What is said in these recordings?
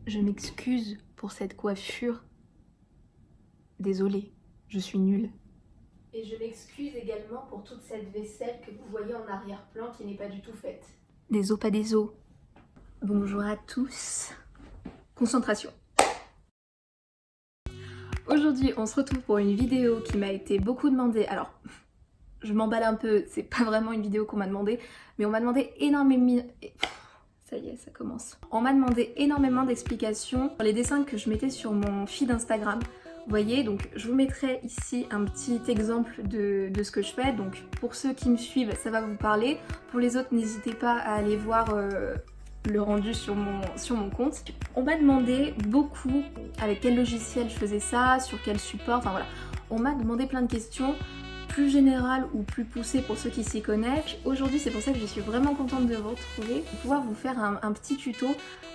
Je m'excuse pour cette coiffure. Désolée, je suis nulle. Et je m'excuse également pour toute cette vaisselle que vous voyez en arrière-plan qui n'est pas du tout faite. Des os, pas des os. Bonjour à tous. Concentration. Aujourd'hui, on se retrouve pour une vidéo qui m'a été beaucoup demandée. Alors, je m'emballe un peu, c'est pas vraiment une vidéo qu'on m'a demandé, mais on m'a demandé énormément... Ça y est, ça commence. On m'a demandé énormément d'explications sur les dessins que je mettais sur mon feed Instagram. Vous voyez, donc je vous mettrai ici un petit exemple de ce que je fais. Donc pour ceux qui me suivent, ça va vous parler. Pour les autres, n'hésitez pas à aller voir le rendu sur mon compte. On m'a demandé beaucoup avec quel logiciel je faisais ça, sur quel support, enfin voilà. On m'a demandé plein de questions, plus générales ou plus poussées pour ceux qui s'y connaissent. Aujourd'hui, c'est pour ça que je suis vraiment contente de vous retrouver, pour pouvoir vous faire un petit tuto.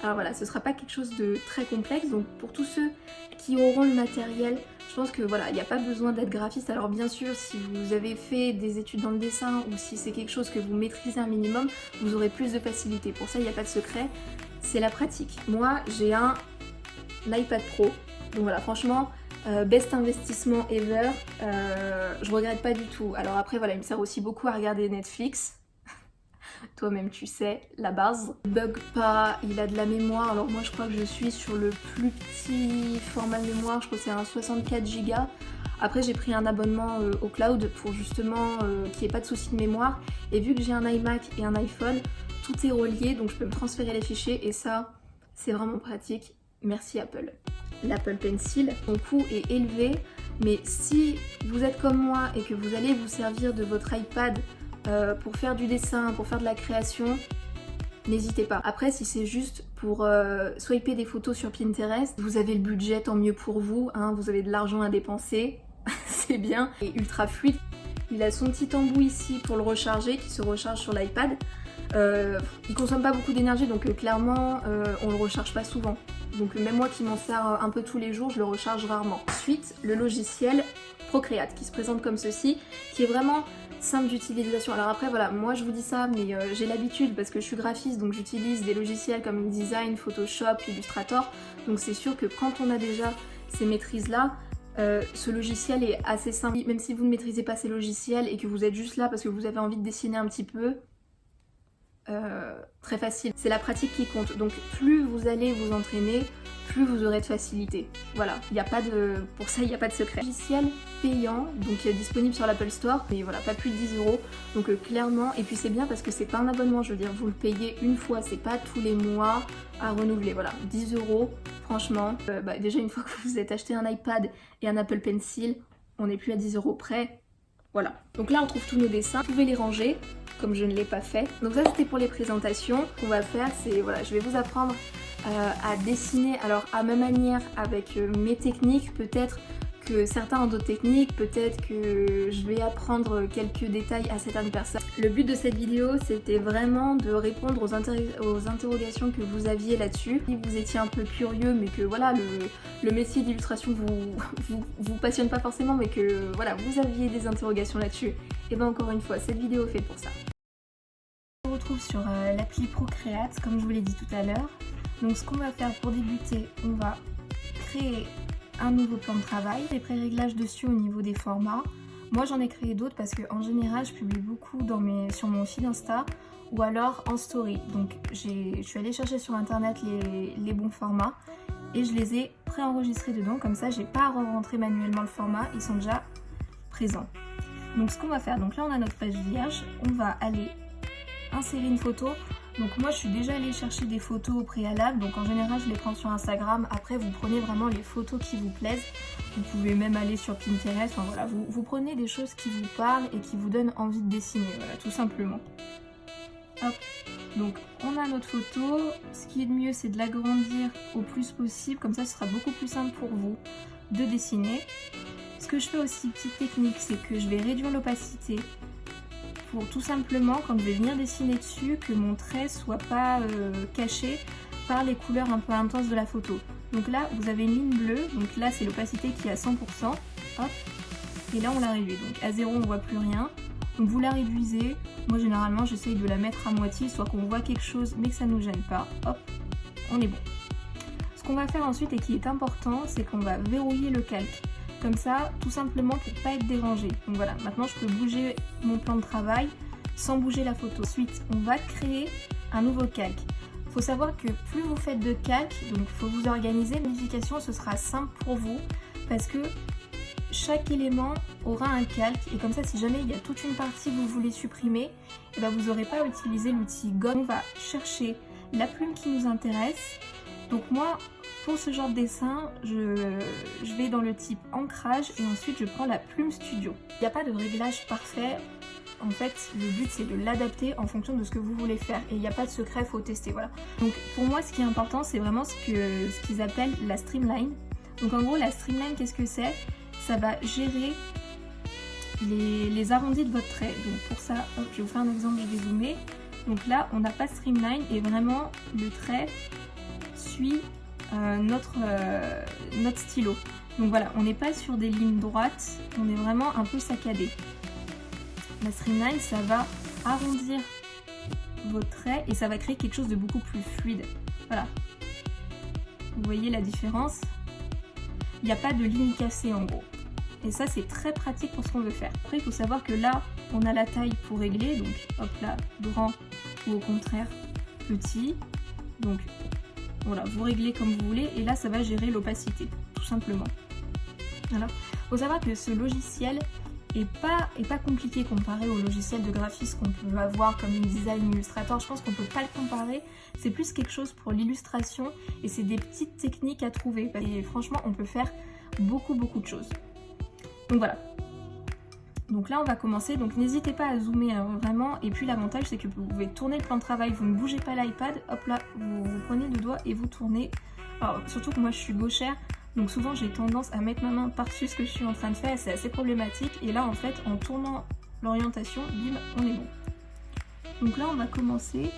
Alors voilà, ce sera pas quelque chose de très complexe, donc pour tous ceux qui auront le matériel, je pense que voilà, il n'y a pas besoin d'être graphiste. Alors bien sûr, si vous avez fait des études dans le dessin ou si c'est quelque chose que vous maîtrisez un minimum, vous aurez plus de facilité. Pour ça, il n'y a pas de secret, c'est la pratique. Moi, j'ai un iPad Pro, donc voilà, franchement, best investissement ever, je regrette pas du tout. Alors après, voilà, il me sert aussi beaucoup à regarder Netflix. Toi-même tu sais, la base. Il bug pas, il a de la mémoire. Alors moi je crois que je suis sur le plus petit format de mémoire, je crois que c'est un 64 Go. Après j'ai pris un abonnement au cloud pour justement qu'il n'y ait pas de soucis de mémoire. Et vu que j'ai un iMac et un iPhone, tout est relié donc je peux me transférer les fichiers et ça c'est vraiment pratique. Merci Apple. L'Apple Pencil, son coût est élevé, mais si vous êtes comme moi et que vous allez vous servir de votre iPad pour faire du dessin, pour faire de la création, n'hésitez pas. Après, si c'est juste pour swiper des photos sur Pinterest, vous avez le budget, tant mieux pour vous, hein, vous avez de l'argent à dépenser, c'est bien. Et ultra fluide. Il a son petit embout ici pour le recharger, qui se recharge sur l'iPad. Il consomme pas beaucoup d'énergie, donc clairement, on le recharge pas souvent. Donc même moi qui m'en sers un peu tous les jours, je le recharge rarement. Ensuite, le logiciel Procreate, qui se présente comme ceci, qui est vraiment simple d'utilisation. Alors après voilà, moi je vous dis ça, mais j'ai l'habitude parce que je suis graphiste, donc j'utilise des logiciels comme InDesign, Photoshop, Illustrator, donc c'est sûr que quand on a déjà ces maîtrises là, ce logiciel est assez simple. Même si vous ne maîtrisez pas ces logiciels et que vous êtes juste là parce que vous avez envie de dessiner un petit peu, très facile. C'est la pratique qui compte, donc plus vous allez vous entraîner, plus vous aurez de facilité. Voilà, pour ça il n'y a pas de secret. Logiciel payant, donc disponible sur l'Apple Store, mais voilà, pas plus de 10 €. Donc clairement, et puis c'est bien parce que c'est pas un abonnement, je veux dire, vous le payez une fois, c'est pas tous les mois à renouveler. Voilà, 10 €, franchement. Déjà une fois que vous êtes acheté un iPad et un Apple Pencil, on n'est plus à 10 € près. Voilà, donc là on trouve tous nos dessins, vous pouvez les ranger, comme je ne l'ai pas fait. Donc ça c'était pour les présentations. Ce qu'on va faire, c'est, voilà, je vais vous apprendre à dessiner, alors à ma manière, avec mes techniques, peut-être que certains ont d'autres techniques, peut-être que je vais apprendre quelques détails à certaines personnes. Le but de cette vidéo, c'était vraiment de répondre aux interrogations que vous aviez là-dessus. Si vous étiez un peu curieux, mais que voilà, le métier d'illustration vous passionne pas forcément, mais que voilà, vous aviez des interrogations là-dessus, et bien encore une fois, cette vidéo est faite pour ça. On se retrouve sur l'appli Procreate, comme je vous l'ai dit tout à l'heure. Donc ce qu'on va faire pour débuter, on va créer un nouveau plan de travail, des pré-réglages dessus au niveau des formats. Moi j'en ai créé d'autres parce qu'en général je publie beaucoup sur mon feed Insta ou alors en story. Donc je suis allée chercher sur internet les bons formats et je les ai pré-enregistrés dedans, comme ça j'ai pas à re-rentrer manuellement le format, ils sont déjà présents. Donc ce qu'on va faire, donc là on a notre page vierge, on va aller insérer une photo. Donc moi je suis déjà allée chercher des photos au préalable, donc en général je les prends sur Instagram. Après vous prenez vraiment les photos qui vous plaisent, vous pouvez même aller sur Pinterest, enfin voilà, vous prenez des choses qui vous parlent et qui vous donnent envie de dessiner, voilà, tout simplement. Hop, donc on a notre photo, ce qui est de mieux c'est de l'agrandir au plus possible, comme ça ce sera beaucoup plus simple pour vous de dessiner. Ce que je fais aussi, petite technique, c'est que je vais réduire l'opacité, pour tout simplement, quand je vais venir dessiner dessus, que mon trait soit pas caché par les couleurs un peu intenses de la photo. Donc là, vous avez une ligne bleue, donc là c'est l'opacité qui est à 100%, hop, et là on la réduit. Donc à 0 on voit plus rien, donc vous la réduisez. Moi généralement j'essaye de la mettre à moitié, soit qu'on voit quelque chose mais que ça nous gêne pas, hop, on est bon. Ce qu'on va faire ensuite et qui est important, c'est qu'on va verrouiller le calque. Comme ça, tout simplement pour pas être dérangé. Donc voilà, maintenant je peux bouger mon plan de travail sans bouger la photo. Ensuite, on va créer un nouveau calque. Il faut savoir que plus vous faites de calques, donc il faut vous organiser. La modification, ce sera simple pour vous parce que chaque élément aura un calque et comme ça, si jamais il y a toute une partie que vous voulez supprimer, et ben vous n'aurez pas à utiliser l'outil gomme. On va chercher la plume qui nous intéresse. Donc moi, pour ce genre de dessin, je vais dans le type ancrage et ensuite je prends la plume studio. Il n'y a pas de réglage parfait. En fait, le but c'est de l'adapter en fonction de ce que vous voulez faire et il n'y a pas de secret, faut tester, voilà. Donc pour moi, ce qui est important, c'est vraiment ce qu'ils appellent la streamline. Donc en gros, la streamline, qu'est-ce que c'est? Ça va gérer les arrondis de votre trait. Donc pour ça, hop, je vais vous faire un exemple, je vais zoomer. Donc là, on n'a pas streamline et vraiment le trait suit notre stylo. Donc voilà, on n'est pas sur des lignes droites, on est vraiment un peu saccadé. La streamline, ça va arrondir vos traits et ça va créer quelque chose de beaucoup plus fluide. Voilà. Vous voyez la différence? Il n'y a pas de ligne cassée en gros. Et ça, c'est très pratique pour ce qu'on veut faire. Après, il faut savoir que là, on a la taille pour régler. Donc, hop là, grand ou au contraire, petit. Donc, voilà, vous réglez comme vous voulez. Et là, ça va gérer l'opacité, tout simplement. Voilà. Il faut savoir que ce logiciel est pas compliqué comparé au logiciel de graphisme qu'on peut avoir comme InDesign, Illustrator. Je pense qu'on peut pas le comparer. C'est plus quelque chose pour l'illustration et c'est des petites techniques à trouver. Et franchement, on peut faire beaucoup de choses. Donc voilà. Donc là, on va commencer. Donc n'hésitez pas à zoomer hein, vraiment. Et puis l'avantage, c'est que vous pouvez tourner le plan de travail. Vous ne bougez pas l'iPad. Hop là, vous prenez le doigt et vous tournez. Alors surtout que moi, je suis gauchère. Donc souvent j'ai tendance à mettre ma main par-dessus ce que je suis en train de faire et c'est assez problématique. Et là en fait en tournant l'orientation, bim, on est bon. Donc là on va commencer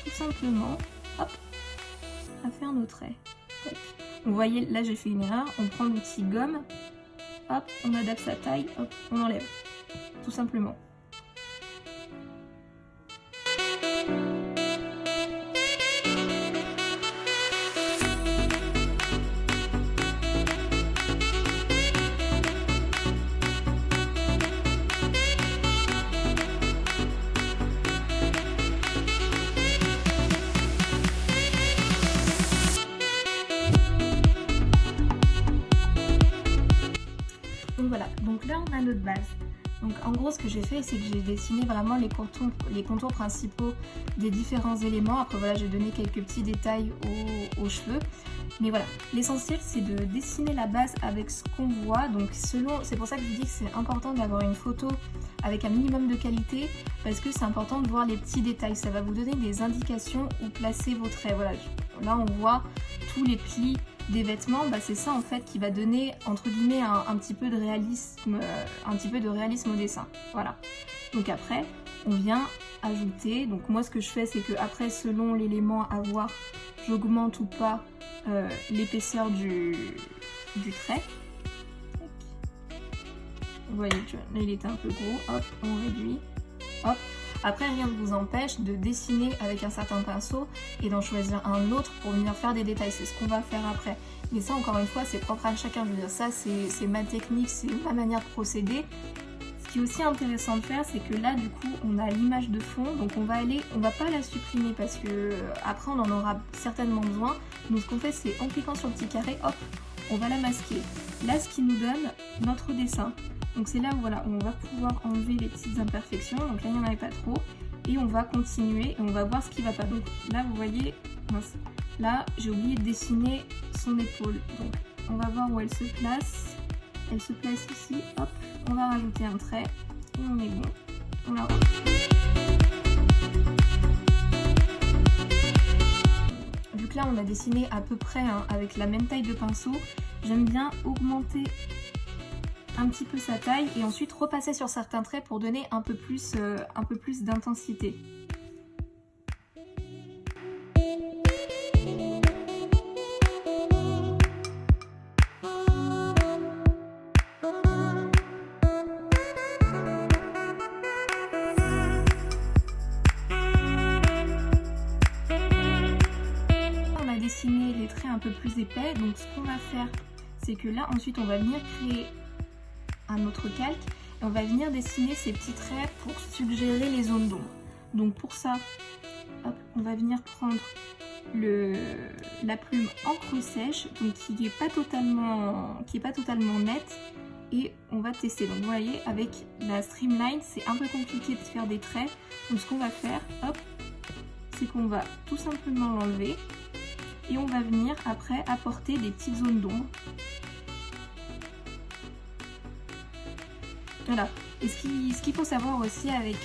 tout simplement hop, à faire nos traits. Donc, vous voyez là j'ai fait une erreur, on prend l'outil gomme, hop, on adapte sa taille, hop, on enlève. Tout simplement. Donc voilà, donc là on a notre base. Donc en gros ce que j'ai fait c'est que j'ai dessiné vraiment les contours principaux des différents éléments. Après voilà, j'ai donné quelques petits détails aux cheveux. Mais voilà, l'essentiel c'est de dessiner la base avec ce qu'on voit. Donc c'est pour ça que je vous dis que c'est important d'avoir une photo avec un minimum de qualité parce que c'est important de voir les petits détails. Ça va vous donner des indications où placer vos traits. Voilà, là on voit tous les plis des vêtements, bah c'est ça en fait qui va donner entre guillemets un petit peu de réalisme, au dessin. Voilà. Donc après, on vient ajouter. Donc moi ce que je fais c'est que après selon l'élément à voir, j'augmente ou pas l'épaisseur du trait. Vous voyez, là il était un peu gros. Hop, on réduit. Hop. Après, rien ne vous empêche de dessiner avec un certain pinceau et d'en choisir un autre pour venir faire des détails. C'est ce qu'on va faire après. Mais ça, encore une fois, c'est propre à chacun. Je veux dire, ça, c'est ma technique, c'est ma manière de procéder. Ce qui est aussi intéressant de faire, c'est que là, du coup, on a l'image de fond. Donc, on va pas la supprimer parce que après, on en aura certainement besoin. Donc, ce qu'on fait, c'est en cliquant sur le petit carré, hop, on va la masquer. Là, ce qui nous donne notre dessin. Donc c'est là où voilà, on va pouvoir enlever les petites imperfections. Donc là il n'y en avait pas trop. Et on va continuer et on va voir ce qui va pas. Donc là vous voyez, mince, là j'ai oublié de dessiner son épaule. Donc on va voir où elle se place. Elle se place ici, hop, on va rajouter un trait et on est bon. On la voit. Vu que là on a dessiné à peu près hein, avec la même taille de pinceau, j'aime bien augmenter un petit peu sa taille et ensuite repasser sur certains traits pour donner un peu plus d'intensité. On a dessiné les traits un peu plus épais. Donc ce qu'on va faire, c'est que là ensuite on va venir créer un autre calque et on va venir dessiner ces petits traits pour suggérer les zones d'ombre. Donc pour ça, hop, on va venir prendre la plume encre sèche, donc qui est pas totalement nette, et on va tester. Donc vous voyez, avec la streamline c'est un peu compliqué de faire des traits, donc ce qu'on va faire, hop, c'est qu'on va tout simplement l'enlever et on va venir après apporter des petites zones d'ombre. Voilà. Et ce qu'il faut savoir aussi avec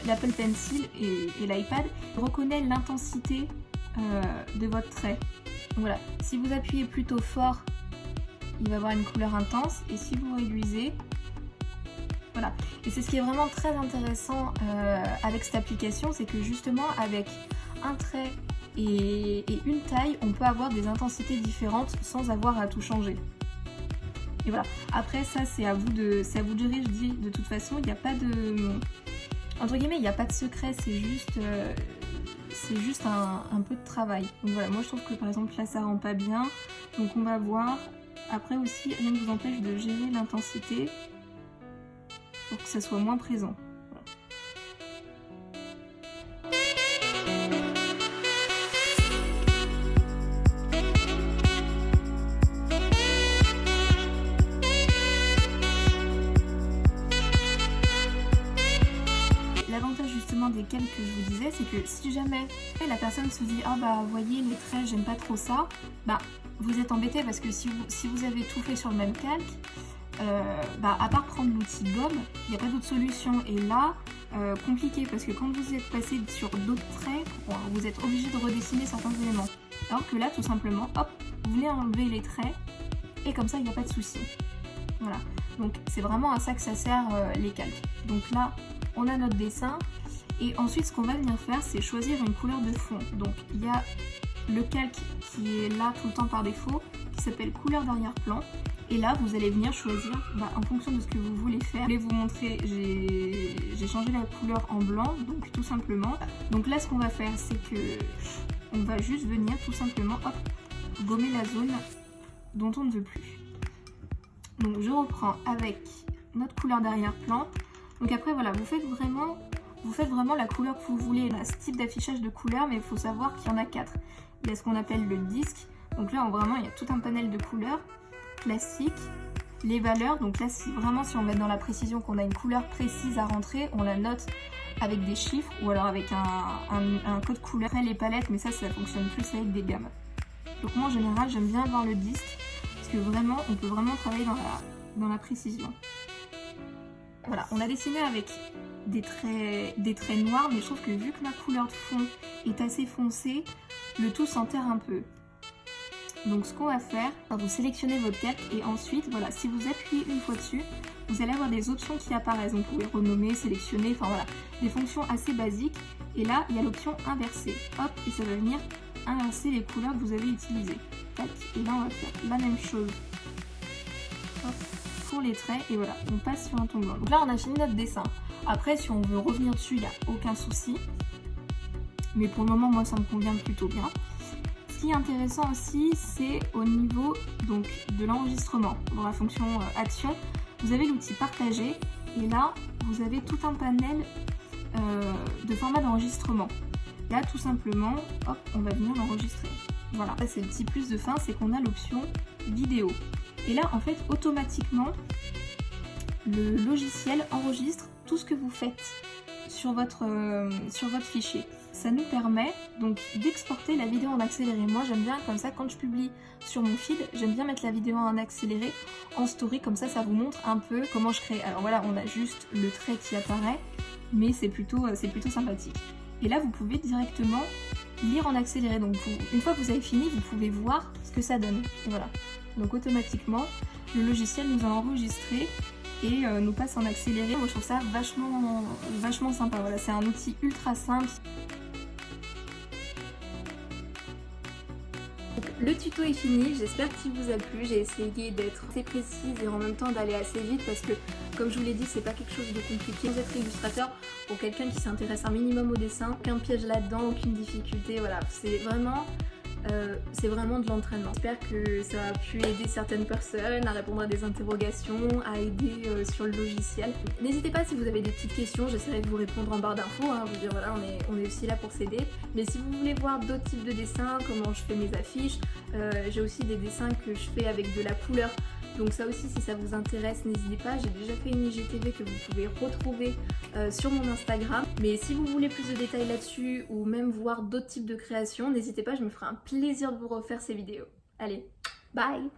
l'Apple Pencil et l'iPad, il reconnaît l'intensité de votre trait. Donc voilà, si vous appuyez plutôt fort, il va avoir une couleur intense, et si vous réduisez, voilà. Et c'est ce qui est vraiment très intéressant avec cette application, c'est que justement avec un trait et une taille, on peut avoir des intensités différentes sans avoir à tout changer. Et voilà, après ça c'est à vous de gérer, je dis, de toute façon, il n'y a pas de... Entre guillemets, il n'y a pas de secret, c'est juste un peu de travail. Donc voilà, moi je trouve que par exemple là ça rend pas bien, donc on va voir. Après aussi, rien ne vous empêche de gérer l'intensité pour que ça soit moins présent. L'avantage justement des calques que je vous disais, c'est que si jamais la personne se dit ah bah voyez les traits j'aime pas trop ça, bah vous êtes embêté parce que si vous avez tout fait sur le même calque, à part prendre l'outil gomme, il n'y a pas d'autre solution. Et là, compliqué parce que quand vous êtes passé sur d'autres traits, bon, vous êtes obligé de redessiner certains éléments. Alors que là, tout simplement, hop, vous venez enlever les traits et comme ça, il n'y a pas de souci. Voilà. Donc c'est vraiment à ça que ça sert les calques. Donc là, on a notre dessin et ensuite, ce qu'on va venir faire, c'est choisir une couleur de fond. Donc il y a le calque qui est là tout le temps par défaut, qui s'appelle couleur d'arrière-plan. Et là, vous allez venir choisir en fonction de ce que vous voulez faire. Je vais vous montrer, j'ai changé la couleur en blanc, donc tout simplement. Donc là, ce qu'on va faire, c'est que on va juste venir tout simplement hop, gommer la zone dont on ne veut plus. Donc je reprends avec notre couleur d'arrière-plan. Donc après, voilà, vous faites vraiment la couleur que vous voulez. On a ce type d'affichage de couleurs, mais il faut savoir qu'il y en a 4. Il y a ce qu'on appelle le disque. Donc là, vraiment, il y a tout un panel de couleurs classiques. Les valeurs, donc là, si on va être dans la précision, qu'on a une couleur précise à rentrer, on la note avec des chiffres ou alors avec un code couleur. Après, les palettes, mais ça fonctionne plus avec des gammes. Donc moi, en général, j'aime bien avoir le disque parce que vraiment, on peut vraiment travailler dans la précision. Voilà, on a dessiné avec des traits noirs, mais je trouve que vu que ma couleur de fond est assez foncée, le tout s'enterre un peu. Donc ce qu'on va faire, vous sélectionnez votre calque et ensuite, voilà, si vous appuyez une fois dessus, vous allez avoir des options qui apparaissent. Donc vous pouvez renommer, sélectionner, enfin voilà, des fonctions assez basiques. Et là, il y a l'option inverser. Hop, et ça va venir inverser les couleurs que vous avez utilisées. Tac, et là on va faire la même chose. Hop, pour les traits, et voilà, on passe sur un ton blanc. Donc là, on a fini notre dessin. Après, si on veut revenir dessus, il n'y a aucun souci. Mais pour le moment, moi, ça me convient plutôt bien. Ce qui est intéressant aussi, c'est au niveau donc, de l'enregistrement. Dans la fonction action, vous avez l'outil partager et là, vous avez tout un panel de format d'enregistrement. Là, tout simplement, hop, on va venir l'enregistrer. Voilà, ça c'est le petit plus de fin, c'est qu'on a l'option vidéo. Et là, en fait, automatiquement, le logiciel enregistre tout ce que vous faites sur votre fichier. Ça nous permet donc d'exporter la vidéo en accéléré. Moi j'aime bien comme ça quand je publie sur mon feed, j'aime bien mettre la vidéo en accéléré en story, comme ça vous montre un peu comment je crée. Alors voilà, on a juste le trait qui apparaît, mais c'est plutôt sympathique. Et là vous pouvez directement lire en accéléré. Donc une fois que vous avez fini, vous pouvez voir ce que ça donne. Et voilà. Donc automatiquement, le logiciel nous a enregistré et nous passe en accéléré. Moi je trouve ça vachement sympa. Voilà, c'est un outil ultra simple. Le tuto est fini, j'espère qu'il vous a plu. J'ai essayé d'être assez précise et en même temps d'aller assez vite parce que, comme je vous l'ai dit, c'est pas quelque chose de compliqué. Vous êtes illustrateur, pour quelqu'un qui s'intéresse un minimum au dessin, aucun piège là-dedans, aucune difficulté. Voilà, c'est vraiment c'est vraiment de l'entraînement. J'espère que ça a pu aider certaines personnes à répondre à des interrogations, à aider sur le logiciel. N'hésitez pas si vous avez des petites questions, j'essaierai de vous répondre en barre d'infos, hein. Je veux dire voilà, on est aussi là pour s'aider. Mais si vous voulez voir d'autres types de dessins, comment je fais mes affiches, j'ai aussi des dessins que je fais avec de la couleur. Donc ça aussi, si ça vous intéresse, n'hésitez pas, j'ai déjà fait une IGTV que vous pouvez retrouver sur mon Instagram. Mais si vous voulez plus de détails là-dessus ou même voir d'autres types de créations, n'hésitez pas, je me ferai un plaisir de vous refaire ces vidéos. Allez, bye!